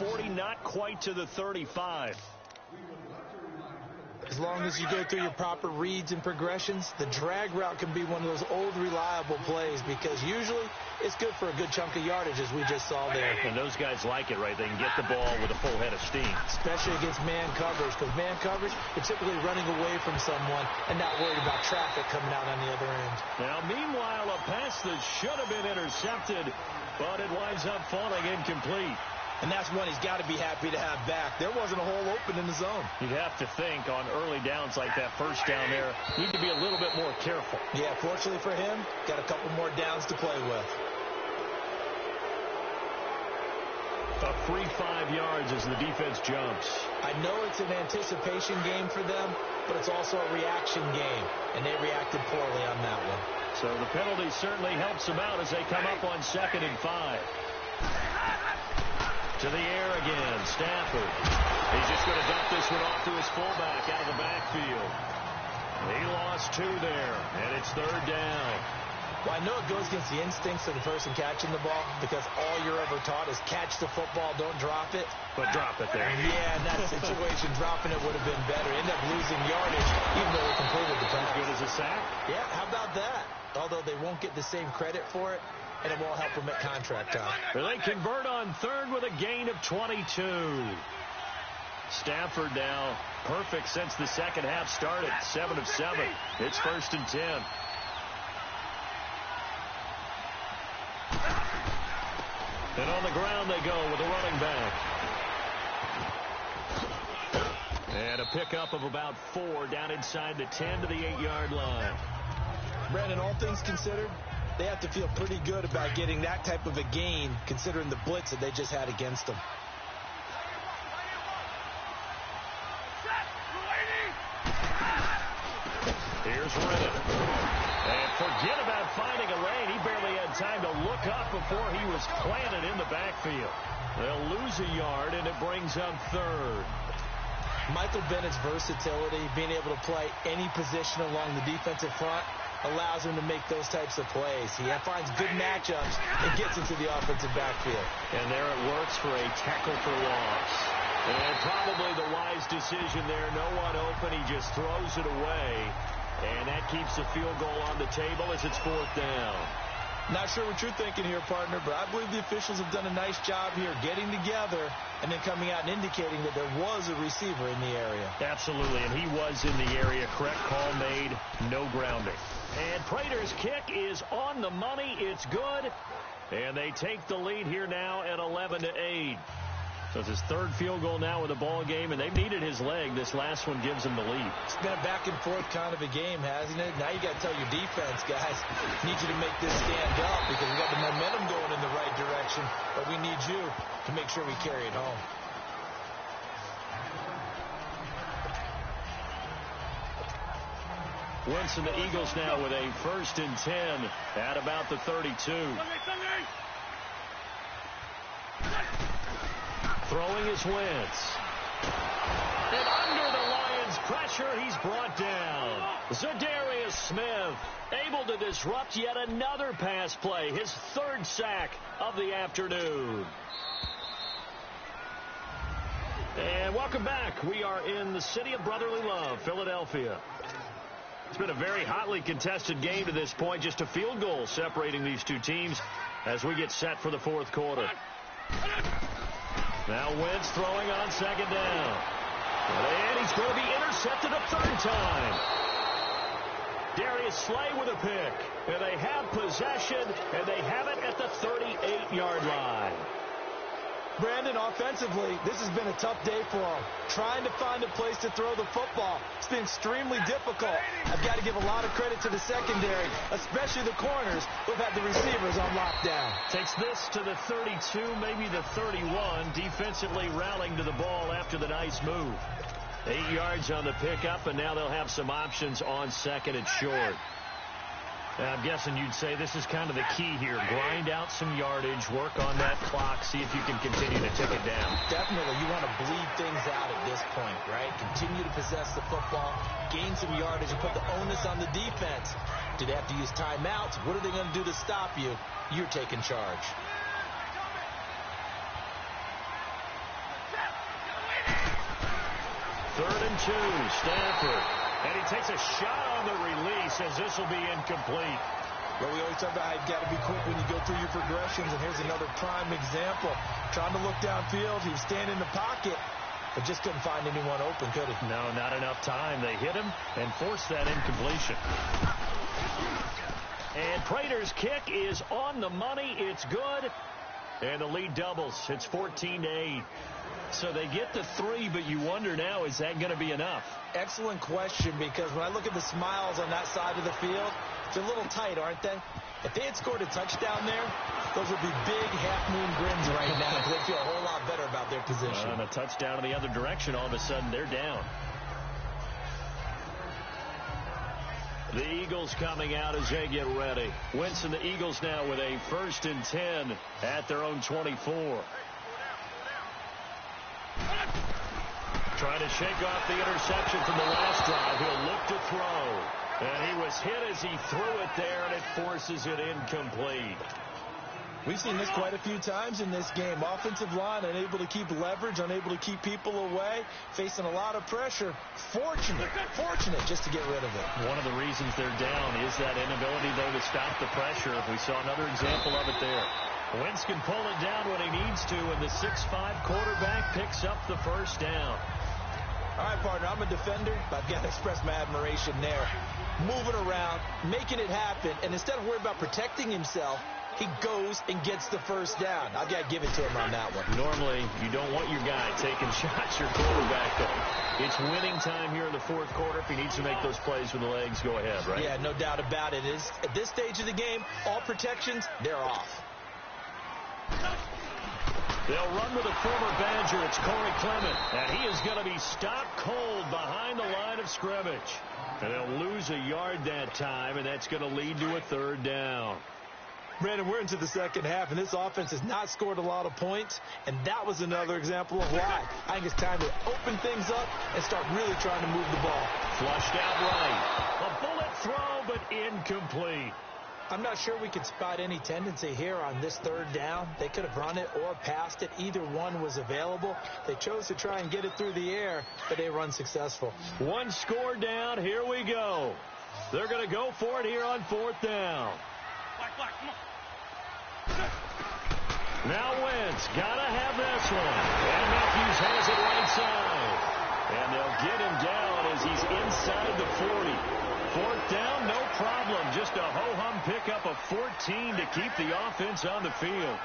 40, not quite to the 35. As long as you go through your proper reads and progressions, the drag route can be one of those old reliable plays because usually it's good for a good chunk of yardage, as we just saw there. And those guys like it, right? They can get the ball with a full head of steam. Especially against man coverage, because man coverage, you're typically running away from someone and not worried about traffic coming out on the other end. Now, meanwhile, a pass that should have been intercepted, but it winds up falling incomplete. And that's one he's got to be happy to have back. There wasn't a hole open in the zone. You'd have to think on early downs like that first down there, need to be a little bit more careful. Yeah, fortunately for him, got a couple more downs to play with. A free 5 yards as the defense jumps. I know it's an anticipation game for them, but it's also a reaction game, and they reacted poorly on that one. So the penalty certainly helps them out as they come up on 2nd and 5. To the air again, Stafford. He's just going to dump this one off to his fullback out of the backfield. He lost 2 there, and it's 3rd down. Well, I know it goes against the instincts of the person catching the ball because all you're ever taught is catch the football, don't drop it. But drop it there. Yeah, in that situation, dropping it would have been better. End up losing yardage, even though they completed the pass. As good as a sack? Yeah, how about that? Although they won't get the same credit for it, and it won't help them at contract time. They convert on 3rd with a gain of 22. Stafford now perfect since the second half started. 7 of 7. It's 1st and 10. And on the ground they go with a running back. And a pickup of about 4 down inside the 10 to the 8-yard line. Brandon, all things considered, they have to feel pretty good about getting that type of a gain considering the blitz that they just had against them. Here's Redden. And forget about finding a lane. He barely had time to look up before he was planted in the backfield. They'll lose a yard, and it brings up 3rd. Michael Bennett's versatility, being able to play any position along the defensive front, allows him to make those types of plays. He finds good matchups and gets into the offensive backfield. And there it works for a tackle for loss. And probably the wise decision there. No one open. He just throws it away. And that keeps the field goal on the table as it's 4th down. Not sure what you're thinking here, partner, but I believe the officials have done a nice job here getting together and then coming out and indicating that there was a receiver in the area. Absolutely, and he was in the area. Correct call made. No grounding. And Prater's kick is on the money. It's good. And they take the lead here now at 11-8. So it's his 3rd field goal now in the ball game, and they've needed his leg. This last one gives him the lead. It's been a back-and-forth kind of a game, hasn't it? Now you got to tell your defense, guys, need you to make this stand up because we got the momentum going in the right direction, but we need you to make sure we carry it home. Wentz and the Eagles now with a 1st and 10 at about the 32. Throwing is Wentz. And under the Lions' pressure, he's brought down. Zadarius Smith able to disrupt yet another pass play. His 3rd sack of the afternoon. And welcome back. We are in the city of brotherly love, Philadelphia. It's been a very hotly contested game to this point. Just a field goal separating these two teams as we get set for the 4th quarter. Now Wentz throwing on 2nd down. And he's going to be intercepted a 3rd time. Darius Slay with a pick. And they have possession, and they have it at the 38-yard line. Brandon, offensively, this has been a tough day for him. Trying to find a place to throw the football. It's been extremely difficult. I've got to give a lot of credit to the secondary, especially the corners who've had the receivers on lockdown. Takes this to the 32, maybe the 31, defensively rallying to the ball after the nice move. 8 yards on the pickup, and now they'll have some options on 2nd and short. I'm guessing you'd say this is kind of the key here. Grind out some yardage, work on that clock, see if you can continue to tick it down. Definitely. You want to bleed things out at this point, right? Continue to possess the football, gain some yardage, and put the onus on the defense. Do they have to use timeouts? What are they going to do to stop you? You're taking charge. 3rd and 2, Stafford. And he takes a shot on the release as this will be incomplete. Well, we always talk about how you've got to be quick when you go through your progressions, and here's another prime example. Trying to look downfield, he was standing in the pocket, but just couldn't find anyone open, could he? No, not enough time. They hit him and forced that incompletion. And Prater's kick is on the money. It's good. And the lead doubles. It's 14-8. So they get the 3, but you wonder now, is that going to be enough? Excellent question, because when I look at the smiles on that side of the field, they're a little tight, aren't they? If they had scored a touchdown there, those would be big half-moon grins right now, because they feel a whole lot better about their position. On a touchdown in the other direction, all of a sudden they're down. The Eagles coming out as they get ready. Wentz and the Eagles now with a 1st and 10 at their own 24. Trying to shake off the interception from the last drive. He'll look to throw. And he was hit as he threw it there, and it forces it incomplete. We've seen this quite a few times in this game. Offensive line unable to keep leverage, unable to keep people away, facing a lot of pressure. Fortunate just to get rid of it. One of the reasons they're down is that inability, though, to stop the pressure. We saw another example of it there. Wentz can pull it down when he needs to, and the 6'5" quarterback picks up the 1st down. All right, partner, I'm a defender, but I've got to express my admiration there. Moving around, making it happen, and instead of worrying about protecting himself, he goes and gets the 1st down. I've got to give it to him on that one. Normally, you don't want your guy taking shots your quarterback, though. It's winning time here in the 4th quarter. If he needs to make those plays with the legs, go ahead, right? Yeah, no doubt about it. At this stage of the game, all protections, they're off. They'll run with a former Badger. It's Corey Clement, and he is going to be stopped cold behind the line of scrimmage. And they'll lose a yard that time, and that's going to lead to a 3rd down. Brandon, we're into the 2nd half, and this offense has not scored a lot of points, and that was another example of why. I think it's time to open things up and start really trying to move the ball. Flushed out right. A bullet throw, but incomplete. I'm not sure we could spot any tendency here on this 3rd down. They could have run it or passed it. Either one was available. They chose to try and get it through the air, but they were unsuccessful. 1 score down. Here we go. They're going to go for it here on 4th down. Now Wentz, gotta have this one. And Matthews has it right side. And they'll get him down as he's inside the 40. 4th down, no problem. Just a ho-hum pickup of 14 to keep the offense on the field.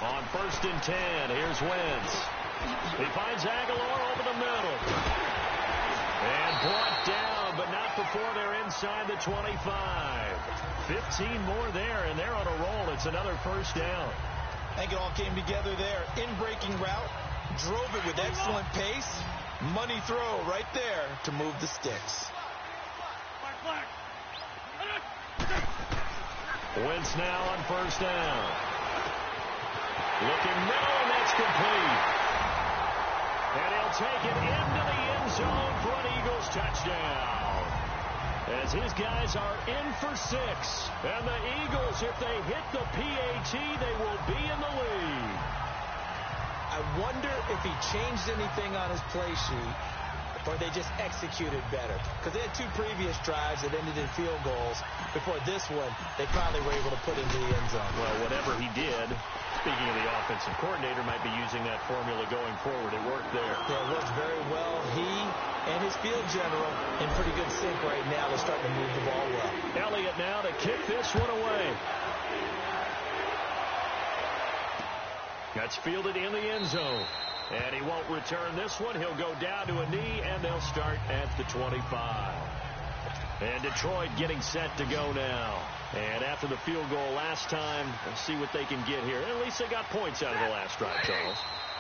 On 1st and 10, here's Wentz. He finds Aguilar over the middle. And brought down, but not before they're inside the 25. 15 more there, and they're on a roll. It's another 1st down. I think it all came together there. In-breaking route, drove it with excellent pace. Money throw right there to move the sticks. Wentz now on 1st down. Looking middle, and that's complete. And he'll take it into the end zone for an Eagles touchdown. As his guys are in for 6. And the Eagles, if they hit the PAT, they will be in the lead. I wonder if he changed anything on his play sheet, or they just executed better. Because they had 2 previous drives that ended in field goals. Before this one, they finally were able to put into the end zone. Well, whatever he did, speaking of the offensive coordinator, might be using that formula going forward. It worked there. Yeah, it worked very well. He and his field general in pretty good sync right now. They're starting to move the ball well. Elliott now to kick this one away. That's fielded in the end zone. And he won't return this one. He'll go down to a knee, and they'll start at the 25. And Detroit getting set to go now. And after the field goal last time, let's see what they can get here. At least they got points out of the last drive, Charles.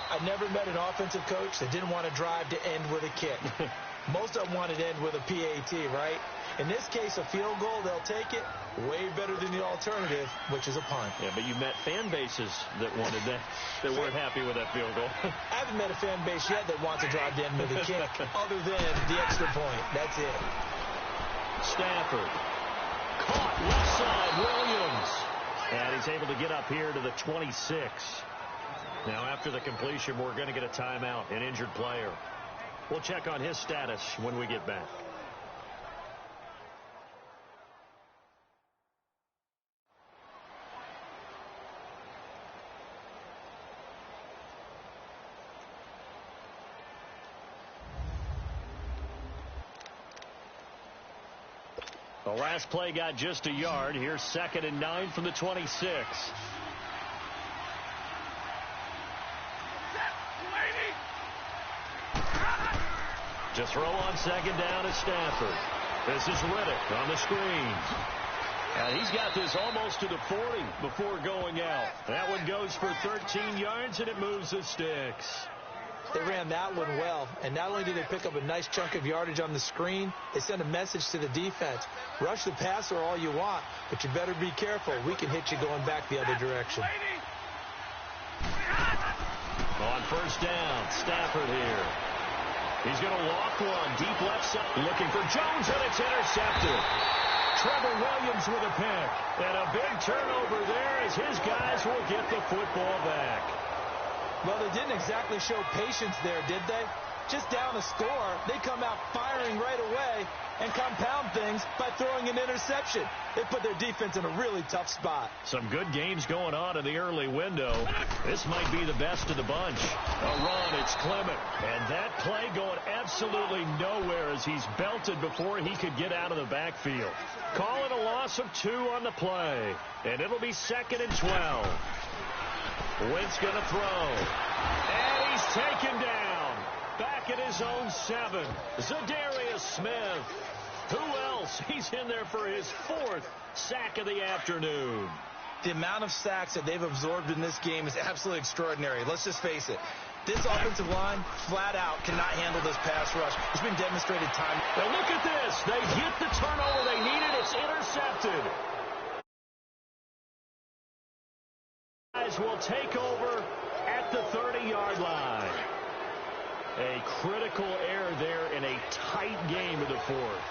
I never met an offensive coach that didn't want to drive to end with a kick. Most of them wanted to end with a PAT, right? In this case, a field goal, they'll take it. Way better than the alternative, which is a punt. Yeah, but you met fan bases that wanted that, that weren't happy with that field goal. I haven't met a fan base yet that wants to drive to end with a kick, other than the extra point. That's it. Stafford. Caught left side, Williams. And he's able to get up here to the 26. Now, after the completion, we're going to get a timeout, an injured player. We'll check on his status when we get back. The last play got just a yard. Here's 2nd and 9 from the 26. To throw on 2nd down at Stafford. This is Riddick on the screen. And he's got this almost to the 40 before going out. That one goes for 13 yards, and it moves the sticks. They ran that one well, and not only did they pick up a nice chunk of yardage on the screen, they sent a message to the defense. Rush the passer all you want, but you better be careful. We can hit you going back the other direction. On 1st down, Stafford here. He's going to walk one deep left side, looking for Jones, and it's intercepted. Trevor Williams with a pick, and a big turnover there as his guys will get the football back. Well, they didn't exactly show patience there, did they? Just down a score, they come out firing right away and compound things by throwing an interception. They put their defense in a really tough spot. Some good games going on in the early window. This might be the best of the bunch. A run, it's Clement. And that play going absolutely nowhere as he's belted before he could get out of the backfield. Call it a loss of 2 on the play. And it'll be 2nd and 12. Wentz going to throw. And he's taken down. Back at his own 7. Zadarius Smith. Who else? He's in there for his 4th sack of the afternoon. The amount of sacks that they've absorbed in this game is absolutely extraordinary. Let's just face it. This offensive line, flat out, cannot handle this pass rush. It's been demonstrated time. Now look at this. They get the turnover they needed. It's intercepted. Guys will take over at the 30-yard line. A critical error there in a tight game of the 4th.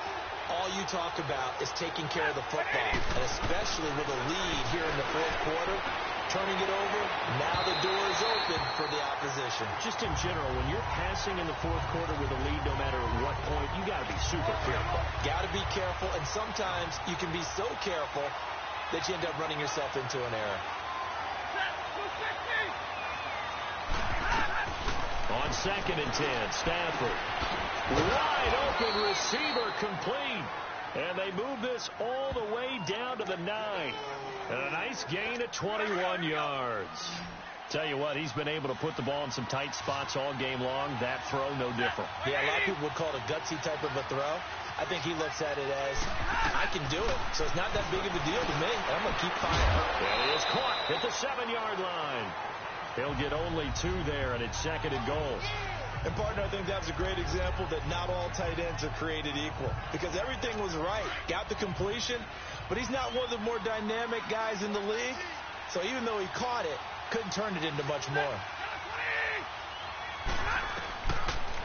All you talk about is taking care of the football, and especially with a lead here in the 4th quarter, turning it over, now the door is open for the opposition. Just in general, when you're passing in the 4th quarter with a lead, no matter what point, you got to be super careful. Got to be careful, and sometimes you can be so careful that you end up running yourself into an error. On 2nd and 10, Stafford. Wide open receiver complete. And they move this all the way down to the 9. And a nice gain of 21 yards. Tell you what, he's been able to put the ball in some tight spots all game long. That throw, no different. Yeah, a lot of people would call it a gutsy type of a throw. I think he looks at it as, I can do it, so it's not that big of a deal to me. I'm going to keep firing. And he is caught at the 7-yard line. He'll get only 2 there, and it's 2nd and goal. And, partner, I think that was a great example that not all tight ends are created equal. Because everything was right. Got the completion, but he's not one of the more dynamic guys in the league. So even though he caught it, couldn't turn it into much more.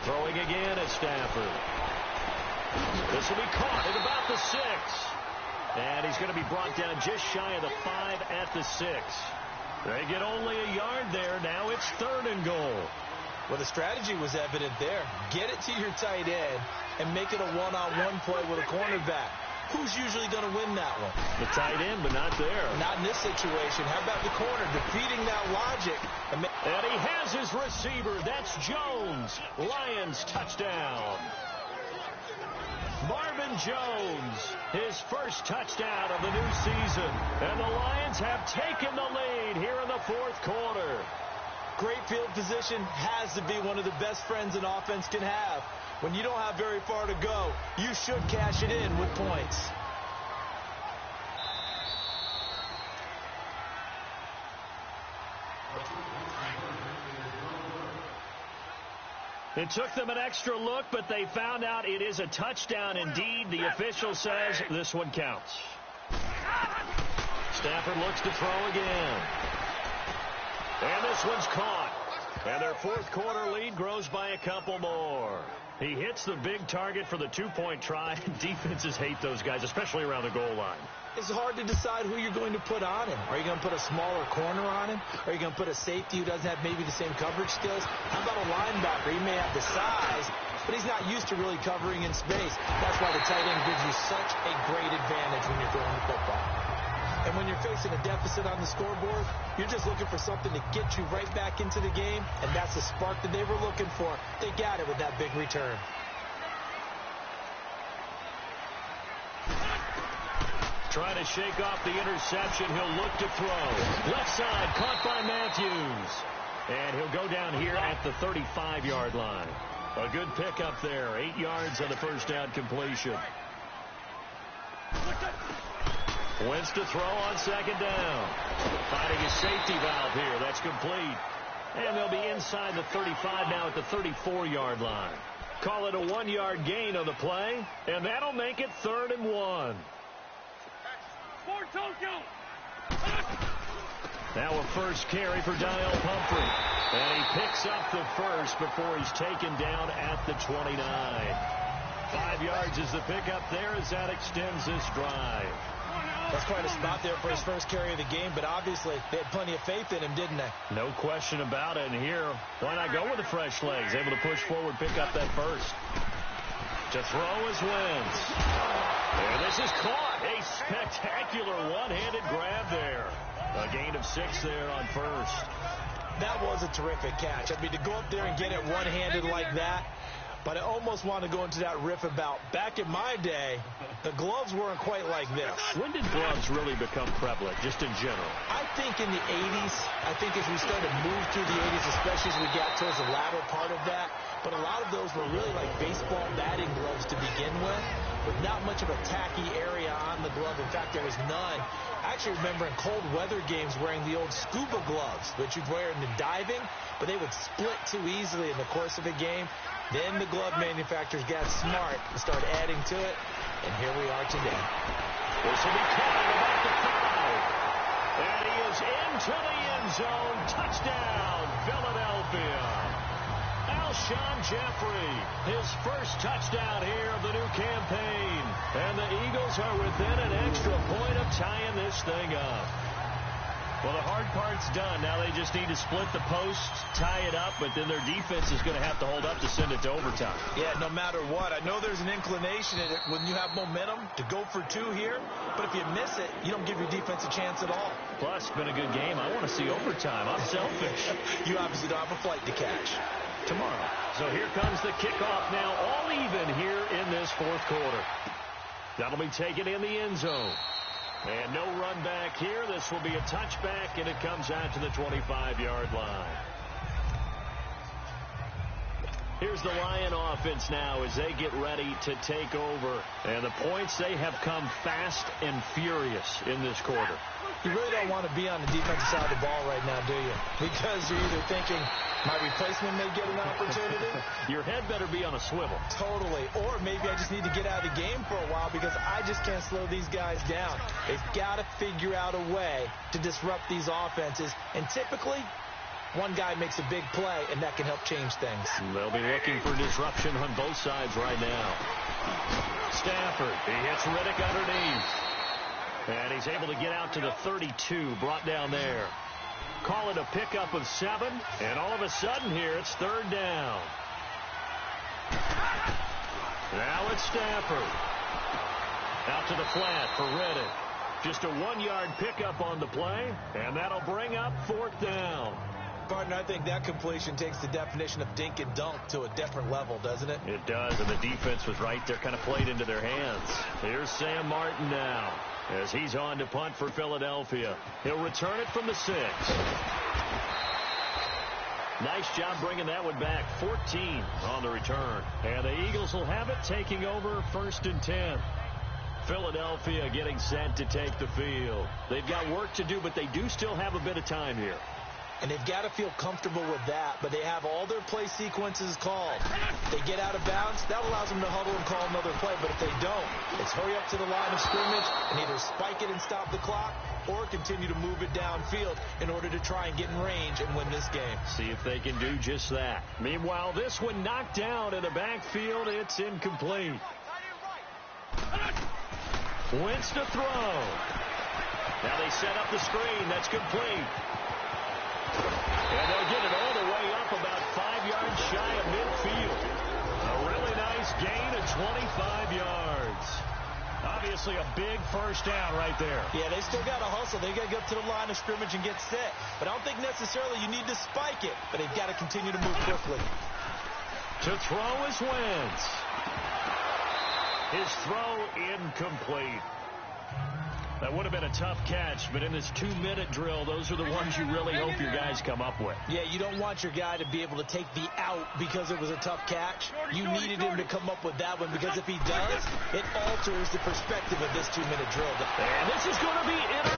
Throwing again at Stafford. This will be caught at about the 6. And he's going to be brought down just shy of the 5 at the 6. They get only a yard there. Now it's 3rd and goal. Well, the strategy was evident there. Get it to your tight end and make it a one-on-one play with a cornerback. Who's usually going to win that one? The tight end, but not there. Not in this situation. How about the corner defeating that logic? And he has his receiver. That's Jones. Lions touchdown. Marvin Jones, his first touchdown of the new season. And the Lions have taken the lead here in the 4th quarter. Great field position has to be one of the best friends an offense can have. When you don't have very far to go, you should cash it in with points. It took them an extra look, but they found out it is a touchdown indeed. The official says this one counts. Stafford looks to throw again. And this one's caught. And their 4th quarter lead grows by a couple more. He hits the big target for the two-point try. Defenses hate those guys, especially around the goal line. It's hard to decide who you're going to put on him. Are you going to put a smaller corner on him? Are you going to put a safety who doesn't have maybe the same coverage skills? How about a linebacker? He may have the size, but he's not used to really covering in space. That's why the tight end gives you such a great advantage when you're throwing the football. And when you're facing a deficit on the scoreboard, you're just looking for something to get you right back into the game, and that's the spark that they were looking for. They got it with that big return. Trying to shake off the interception. He'll look to throw. Left side, caught by Matthews. And he'll go down here at the 35-yard line. A good pickup there. 8 yards on the first down completion. Wentz to throw on second down. Finding a safety valve here. That's complete. And they'll be inside the 35 now at the 34-yard line. Call it a 1-yard gain on the play. And that'll make it 3rd and 1. Now a first carry for Dial Pumphrey. And he picks up the first before he's taken down at the 29. 5 yards is the pickup there as that extends this drive. That's quite a spot there for his first carry of the game, but obviously they had plenty of faith in him, didn't they? No question about it. And here, why not go with the fresh legs? Able to push forward, pick up that first. To throw is Wentz. And this is caught. A spectacular one-handed grab there. A gain of 6 there on first. That was a terrific catch. I mean, to go up there and get it one-handed like that, but I almost want to go into that riff about back in my day, the gloves weren't quite like this. When did gloves really become prevalent, just in general? I think in the 80s. I think as we started to move through the 80s, especially as we got towards the latter part of that. But a lot of those were really like baseball batting gloves to begin with not much of a tacky area on the glove. In fact, there was none. I actually remember in cold weather games wearing the old scuba gloves, which you'd wear in the diving, but they would split too easily in the course of a game. Then the glove manufacturers got smart and started adding to it, and here we are today. This will be caught at about the 5. And he is into the end zone. Touchdown, Philadelphia. Alshon Jeffrey, his first touchdown here of the new campaign. And the Eagles are within an extra point of tying this thing up. Well, the hard part's done. Now they just need to split the posts, tie it up, but then their defense is going to have to hold up to send it to overtime. Yeah, no matter what. I know there's an inclination in it when you have momentum to go for 2 here, but if you miss it, you don't give your defense a chance at all. Plus, it's been a good game. I want to see overtime. I'm selfish. You obviously don't have a flight to catch. Tomorrow. So here comes the kickoff now, all even here in this fourth quarter. That'll be taken in the end zone. And no run back here. This will be a touchback, and it comes out to the 25-yard line. Here's the Lion offense now as they get ready to take over. And the points, they have come fast and furious in this quarter. You really don't want to be on the defensive side of the ball right now, do you? Because you're either thinking, my replacement may get an opportunity. Your head better be on a swivel. Totally. Or maybe I just need to get out of the game for a while because I just can't slow these guys down. They've got to figure out a way to disrupt these offenses. And typically, one guy makes a big play, and that can help change things. They'll be looking for disruption on both sides right now. Stafford, he hits Riddick underneath. And he's able to get out to the 32, brought down there. Call it a pickup of 7, and all of a sudden here, it's 3rd down. Now it's Stafford. Out to the flat for Riddick. Just a 1-yard pickup on the play, and that'll bring up 4th down. Partner, I think that completion takes the definition of dink and dunk to a different level, doesn't it? It does, and the defense was right there, kind of played into their hands. Here's Sam Martin now as he's on to punt for Philadelphia. He'll return it from the 6. Nice job bringing that one back. 14 on the return. And the Eagles will have it, taking over 1st and 10. Philadelphia getting set to take the field. They've got work to do, but they do still have a bit of time here. And they've got to feel comfortable with that, but they have all their play sequences called. They get out of bounds, that allows them to huddle and call another play, but if they don't, it's hurry up to the line of scrimmage and either spike it and stop the clock or continue to move it downfield in order to try and get in range and win this game. See if they can do just that. Meanwhile, this one knocked down in the backfield. It's incomplete. Wentz to throw. Now they set up the screen. That's complete. And they'll get it all the way up about 5 yards shy of midfield. A really nice gain of 25 yards. Obviously a big first down right there. Yeah, they still got to hustle. They got to get up to the line of scrimmage and get set. But I don't think necessarily you need to spike it. But they've got to continue to move quickly. To throw is Wentz. His throw incomplete. That would have been a tough catch, but in this 2-minute drill, those are the ones you really hope your guys come up with. Yeah, you don't want your guy to be able to take the out because it was a tough catch. You needed him to come up with that one because if he does, it alters the perspective of this 2-minute drill. And this is going to be